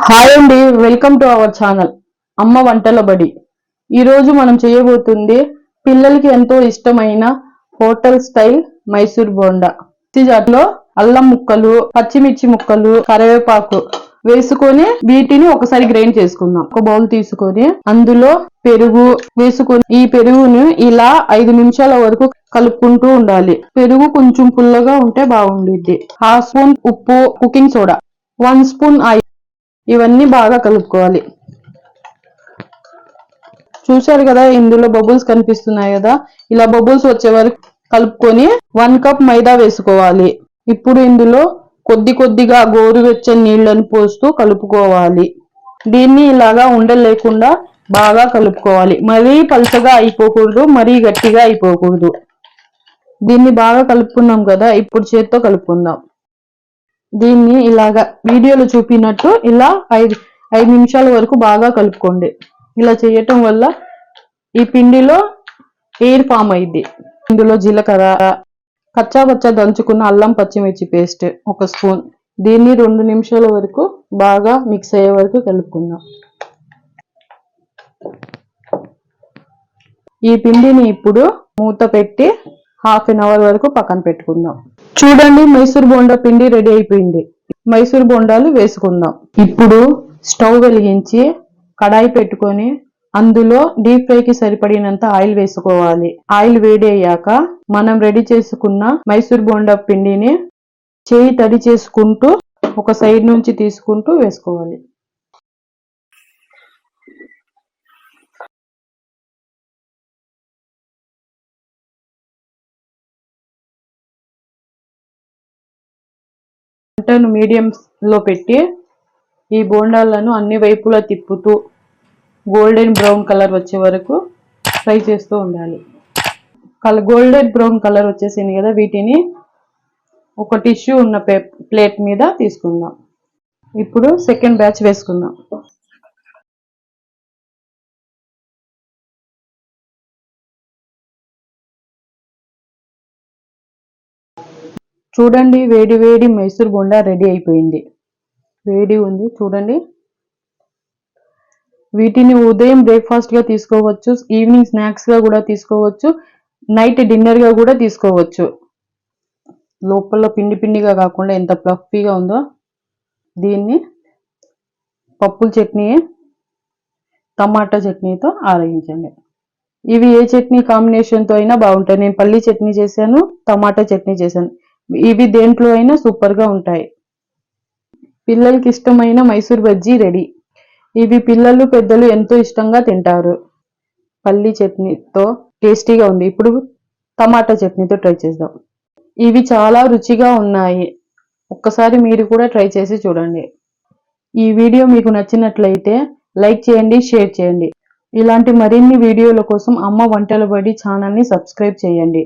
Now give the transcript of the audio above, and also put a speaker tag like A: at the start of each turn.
A: Hi అండి, welcome to our channel అమ్మ వంటల బడి. ఈరోజు మనం చేయబోతుంది పిల్లలకి ఎంతో ఇష్టమైన హోటల్ స్టైల్ మైసూర్ బోండా. దాంట్లో అల్లం ముక్కలు, పచ్చిమిర్చి ముక్కలు, కరివేపాకు వేసుకొని వీటిని ఒకసారి గ్రైండ్ చేసుకుందాం. ఒక బౌల్ తీసుకొని అందులో పెరుగు వేసుకొని ఈ పెరుగుని ఇలా 5 నిమిషాల వరకు కలుపుకుంటూ ఉండాలి. పెరుగు కొంచెం పుల్లగా ఉంటే బాగుండిద్ది. 1/2 స్పూన్ ఉప్పు, కుకింగ్ సోడా, 1 స్పూన్ ఆయిల్, ఇవన్నీ బాగా కలుపుకోవాలి. చూశారు కదా, ఇందులో బబుల్స్ కనిపిస్తున్నాయి కదా, ఇలా బబుల్స్ వచ్చే వరకు కలుపుకొని 1 కప్ మైదా వేసుకోవాలి. ఇప్పుడు ఇందులో కొద్దిగా గోరువెచ్చని నీళ్లను పోస్తూ కలుపుకోవాలి. దీన్ని ఇలాగా ఉండలేకుండా బాగా కలుపుకోవాలి. మరీ పలుచగా అయిపోకూడదు, మరీ గట్టిగా అయిపోకూడదు. దీన్ని బాగా కలుపుకున్నాం కదా, ఇప్పుడు చేత్తో కలుపుకుందాం. దీన్ని ఇలాగా వీడియోలో చూపినట్టు ఇలా 5 నిమిషాల వరకు బాగా కలుపుకోండి. ఇలా చేయటం వల్ల ఈ పిండిలో ఎయిర్ ఫామ్ అయింది. ఇందులో జీలకర్ర, కచ్చా దంచుకున్న అల్లం పచ్చిమిర్చి పేస్ట్ 1 స్పూన్, దీన్ని 2 నిమిషాల వరకు బాగా మిక్స్ అయ్యే వరకు కలుపుకుందాం. ఈ పిండిని ఇప్పుడు మూత పెట్టి 1/2 అవర్ వరకు పక్కన పెట్టుకుందాం. చూడండి, మైసూర్ బోండా పిండి రెడీ అయిపోయింది. మైసూర్ బోండాలు వేసుకుందాం. ఇప్పుడు స్టవ్ వెలిగించి కడాయి పెట్టుకొని అందులో డీప్ ఫ్రైకి సరిపడినంత ఆయిల్ వేసుకోవాలి. ఆయిల్ వేడి అయ్యాక మనం రెడీ చేసుకున్న మైసూర్ బోండా పిండిని చేయి తడి చేసుకుంటూ ఒక సైడ్ నుంచి తీసుకుంటూ వేసుకోవాలి. మంటను మీడియం లో పెట్టి ఈ బోండాలను అన్ని వైపులా తిప్పుతూ గోల్డెన్ బ్రౌన్ కలర్ వచ్చే వరకు ఫ్రై చేస్తూ ఉండాలి. గోల్డెన్ బ్రౌన్ కలర్ వచ్చేసింది కదా, వీటిని ఒక టిష్యూ ఉన్న ప్లేట్ మీద తీసుకుందాం. ఇప్పుడు సెకండ్ బ్యాచ్ వేసుకుందాం. చూడండి, వేడి మైసూర్ బోండా రెడీ అయిపోయింది. వేడి ఉంది చూడండి. వీటిని ఉదయం బ్రేక్ఫాస్ట్ గా తీసుకోవచ్చు, ఈవినింగ్ స్నాక్స్ గా కూడా తీసుకోవచ్చు, నైట్ డిన్నర్ గా కూడా తీసుకోవచ్చు. లోపల పిండిగా కాకుండా ఎంత ఫ్లఫీగా ఉందో. దీన్ని పప్పుల చట్నీ, టమాటా చట్నీతో ఆరగించండి. ఇవి ఏ చట్నీ కాంబినేషన్తో అయినా బాగుంటాయి. నేను పల్లీ చట్నీ చేశాను, టమాటా చట్నీ చేశాను. ఇవి దేంట్లో అయినా సూపర్గా ఉంటాయి. పిల్లలకి ఇష్టమైన మైసూర్ బజ్జీ రెడీ. ఇవి పిల్లలు పెద్దలు ఎంతో ఇష్టంగా తింటారు. పల్లీ చట్నీతో టేస్టీగా ఉంది. ఇప్పుడు టమాటా చట్నీతో ట్రై చేద్దాం. ఇవి చాలా రుచిగా ఉన్నాయి. ఒక్కసారి మీరు కూడా ట్రై చేసి చూడండి. ఈ వీడియో మీకు నచ్చినట్లయితే లైక్ చేయండి, షేర్ చేయండి. ఇలాంటి మరిన్ని వీడియోల కోసం అమ్మ వంటల బడి ఛానల్ని సబ్స్క్రైబ్ చేయండి.